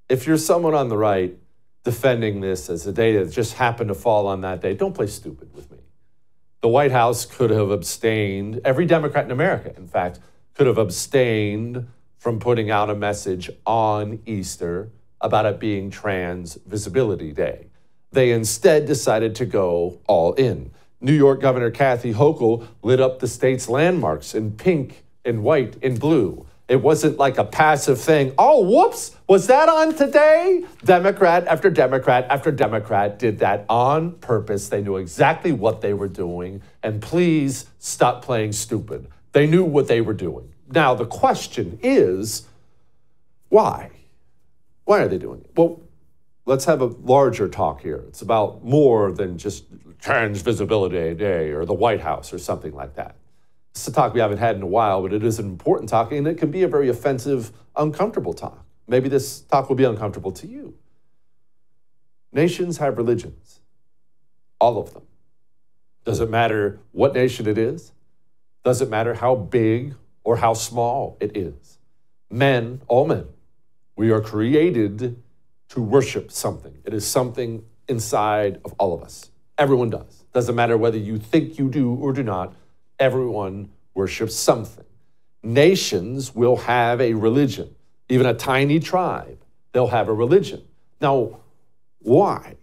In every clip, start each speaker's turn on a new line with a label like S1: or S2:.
S1: if you're someone on the right defending this as a day that just happened to fall on that day, don't play stupid with me. The White House could have abstained, every Democrat in America, in fact, could have abstained from putting out a message on Easter about it being Trans Visibility Day. They instead decided to go all in. New York Governor Kathy Hochul lit up the state's landmarks in pink, in white, in blue. It wasn't like a passive thing. Oh, whoops, was that on today? Democrat after Democrat after Democrat did that on purpose. They knew exactly what they were doing. And please stop playing stupid. They knew what they were doing. Now, the question is, why? Why are they doing it? Well, let's have a larger talk here. It's about more than just Trans Visibility Day or the White House or something like that. It's a talk we haven't had in a while, but it is an important talk, and it can be a very offensive, uncomfortable talk. Maybe this talk will be uncomfortable to you. Nations have religions, all of them. Doesn't matter what nation it is. Doesn't matter how big or how small it is. Men, all men, we are created to worship something. It is something inside of all of us. Everyone does. Doesn't matter whether you think you do or do not. Everyone worships something. Nations will have a religion. Even a tiny tribe, they'll have a religion. Now, why?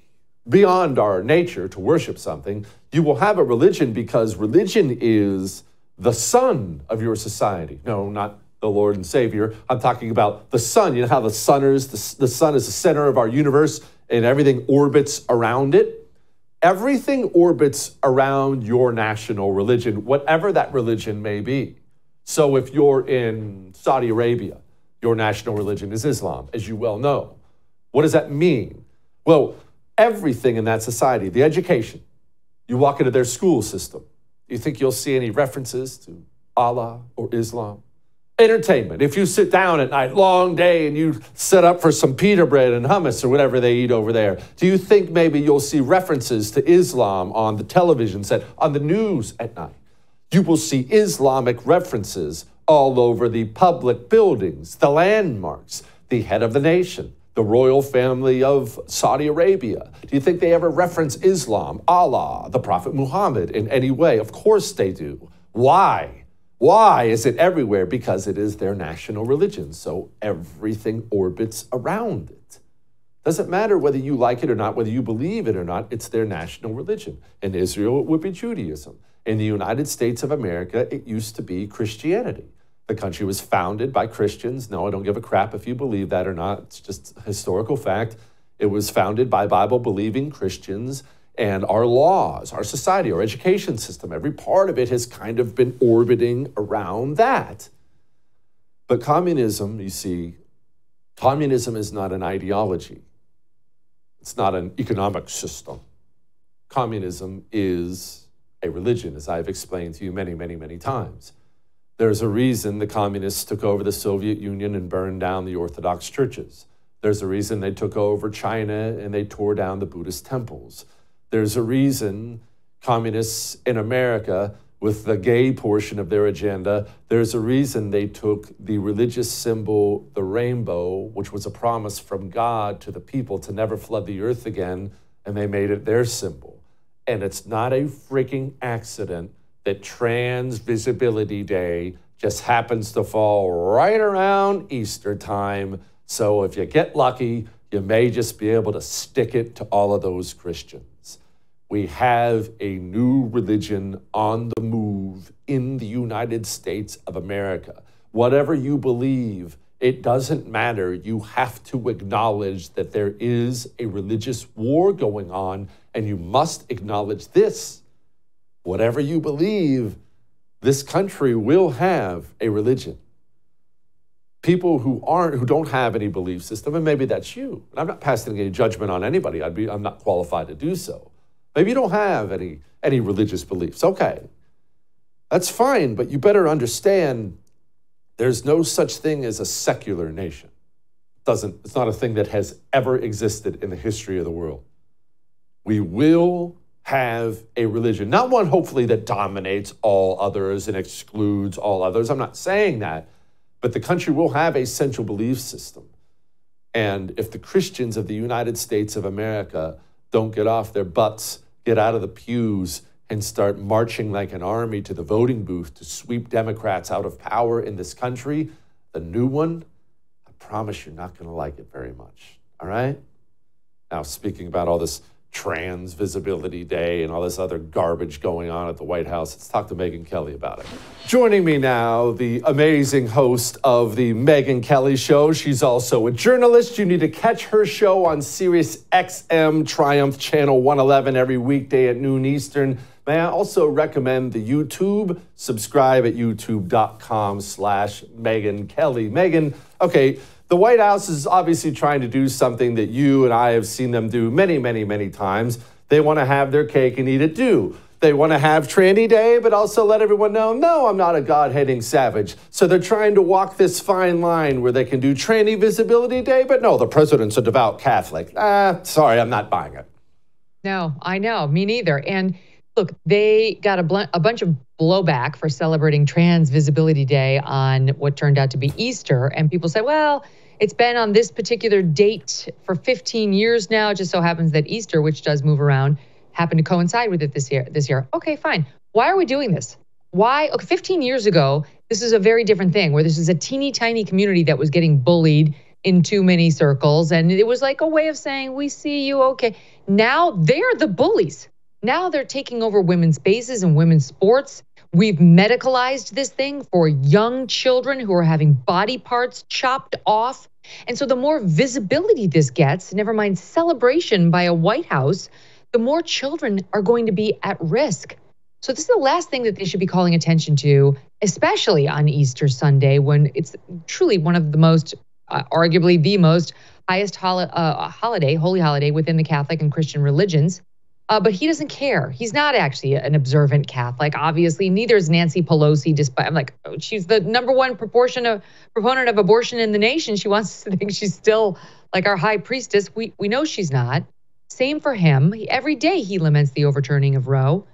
S1: Beyond our nature to worship something, you will have a religion because religion is the sun of your society. No, not the Lord and Savior. I'm talking about the sun. You know how the sun is? The sun is the center of our universe and everything orbits around it. Everything orbits around your national religion, whatever that religion may be. So if you're in Saudi Arabia, your national religion is Islam, as you well know. What does that mean? Well, everything in that society, the education, you walk into their school system, you think you'll see any references to Allah or Islam? Entertainment. If you sit down at night, long day, and you set up for some pita bread and hummus or whatever they eat over there, do you think maybe you'll see references to Islam on the television set, on the news at night? You will see Islamic references all over the public buildings, the landmarks, the head of the nation, the royal family of Saudi Arabia. Do you think they ever reference Islam, Allah, the Prophet Muhammad in any way? Of course they do. Why? Why is it everywhere? Because it is their national religion. So everything orbits around it. Doesn't matter whether you like it or not, whether you believe it or not, it's their national religion. In Israel, it would be Judaism. In the United States of America, it used to be Christianity. The country was founded by Christians. No, I don't give a crap if you believe that or not. It's just a historical fact. It was founded by Bible-believing Christians. And our laws, our society, our education system, every part of it has kind of been orbiting around that. But communism, you see, communism is not an ideology. It's not an economic system. Communism is a religion, as I've explained to you many, many, many times. There's a reason the communists took over the Soviet Union and burned down the Orthodox churches. There's a reason they took over China and they tore down the Buddhist temples. There's a reason communists in America, with the gay portion of their agenda, there's a reason they took the religious symbol, the rainbow, which was a promise from God to the people to never flood the earth again, and they made it their symbol. And it's not a freaking accident that Trans Visibility Day just happens to fall right around Easter time. So if you get lucky, you may just be able to stick it to all of those Christians. We have a new religion on the move in the United States of America. Whatever you believe, it doesn't matter. You have to acknowledge that there is a religious war going on, and you must acknowledge this. Whatever you believe, this country will have a religion. People who don't have any belief system, and maybe that's you. And I'm not passing any judgment on anybody. I'm not qualified to do so. Maybe you don't have any religious beliefs. Okay, that's fine, but you better understand there's no such thing as a secular nation. It's not a thing that has ever existed in the history of the world. We will have a religion, not one hopefully that dominates all others and excludes all others. I'm not saying that, but the country will have a central belief system. And if the Christians of the United States of America don't get off their butts, get out of the pews, and start marching like an army to the voting booth to sweep Democrats out of power in this country, the new one, I promise you're not going to like it very much. All right? Now, speaking about all this Trans Visibility Day and all this other garbage going on at the White House, let's talk to Megyn Kelly about it. Joining me now, the amazing host of the Megyn Kelly Show. She's also a journalist. You need to catch her show on Sirius XM Triumph Channel 111 every weekday at noon Eastern. May I also recommend the YouTube? Subscribe at youtube.com/Megyn Kelly. Megyn, okay, the White House is obviously trying to do something that you and I have seen them do many, many, many times. They want to have their cake and eat it too. They want to have Tranny Day, but also let everyone know, no, I'm not a God-hating savage. So they're trying to walk this fine line where they can do Tranny Visibility Day, but no, the president's a devout Catholic. Sorry, I'm not buying it.
S2: No, I know, me neither. And look, they got a bunch of blowback for celebrating Trans Visibility Day on what turned out to be Easter. And people say, well, it's been on this particular date for 15 years now. It just so happens that Easter, which does move around, happened to coincide with it this year. Okay, fine. Why are we doing this? Why? Okay, 15 years ago, this is a very different thing where this is a teeny tiny community that was getting bullied in too many circles. And it was like a way of saying, we see you, okay. Now they're the bullies. Now they're taking over women's spaces and women's sports. We've medicalized this thing for young children who are having body parts chopped off. And so the more visibility this gets, never mind celebration by a White House, the more children are going to be at risk. So this is the last thing that they should be calling attention to, especially on Easter Sunday, when it's truly one of the most, arguably the most highest holy holiday within the Catholic and Christian religions. But he doesn't care. He's not actually an observant Catholic. Obviously, neither is Nancy Pelosi, despite, I'm like, she's the number one proponent of abortion in the nation. She wants to think she's still like our high priestess. We know she's not. Same for him. Every day he laments the overturning of Roe.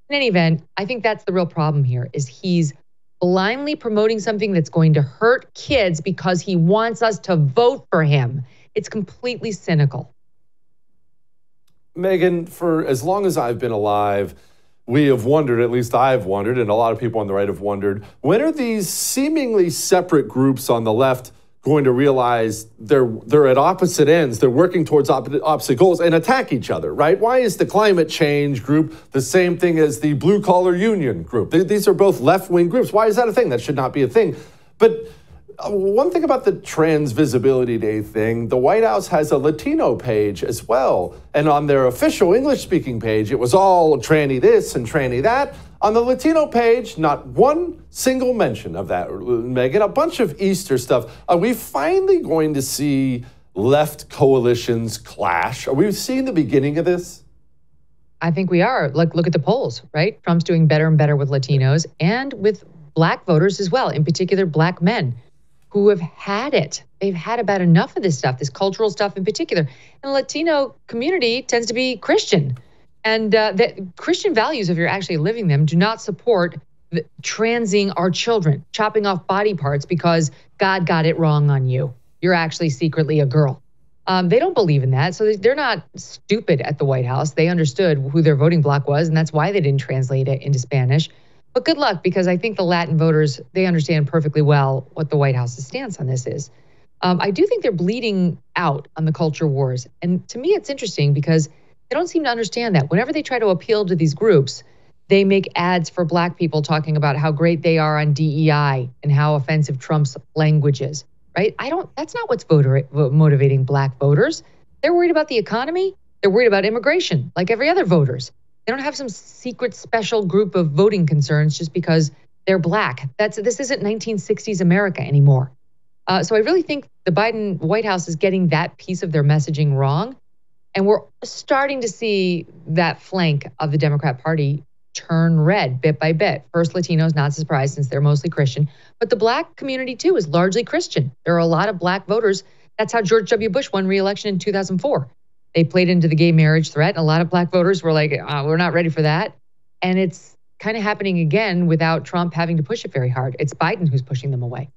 S2: In any event, I think that's the real problem here, is he's blindly promoting something that's going to hurt kids because he wants us to vote for him. It's completely cynical.
S1: Megyn, for as long as I've been alive, we have wondered, at least I've wondered, and a lot of people on the right have wondered, when are these seemingly separate groups on the left going to realize they're at opposite ends, they're working towards opposite goals and attack each other, right? Why is the climate change group the same thing as the blue collar union group? These are both left-wing groups. Why is that a thing? That should not be a thing. But one thing about the Trans Visibility Day thing, the White House has a Latino page as well. And on their official English-speaking page, it was all tranny this and tranny that. On the Latino page, not one single mention of that, Megyn. A bunch of Easter stuff. Are we finally going to see left coalitions clash? Are we seeing the beginning of this?
S2: I think we are. Look at the polls, right? Trump's doing better and better with Latinos and with Black voters as well, in particular Black men, who have had it. They've had about enough of this stuff, this cultural stuff in particular. And the Latino community tends to be Christian. And the Christian values, if you're actually living them, do not support transing our children, chopping off body parts because God got it wrong on you. You're actually secretly a girl. They don't believe in that. So they're not stupid at the White House. They understood who their voting bloc was, and that's why they didn't translate it into Spanish. But good luck, because I think the Latin voters, they understand perfectly well what the White House's stance on this is. I do think they're bleeding out on the culture wars. And to me, it's interesting because they don't seem to understand that. Whenever they try to appeal to these groups, they make ads for Black people talking about how great they are on DEI and how offensive Trump's language is, right? That's not what's motivating Black voters. They're worried about the economy. They're worried about immigration, like every other voters. They don't have some secret special group of voting concerns just because they're Black. This isn't 1960s America anymore. So I really think the Biden White House is getting that piece of their messaging wrong. And we're starting to see that flank of the Democrat Party turn red bit by bit. First, Latinos, not surprised since they're mostly Christian. But the Black community, too, is largely Christian. There are a lot of Black voters. That's how George W. Bush won re-election in 2004. They played into the gay marriage threat. And a lot of Black voters were like, we're not ready for that. And it's kind of happening again without Trump having to push it very hard. It's Biden who's pushing them away.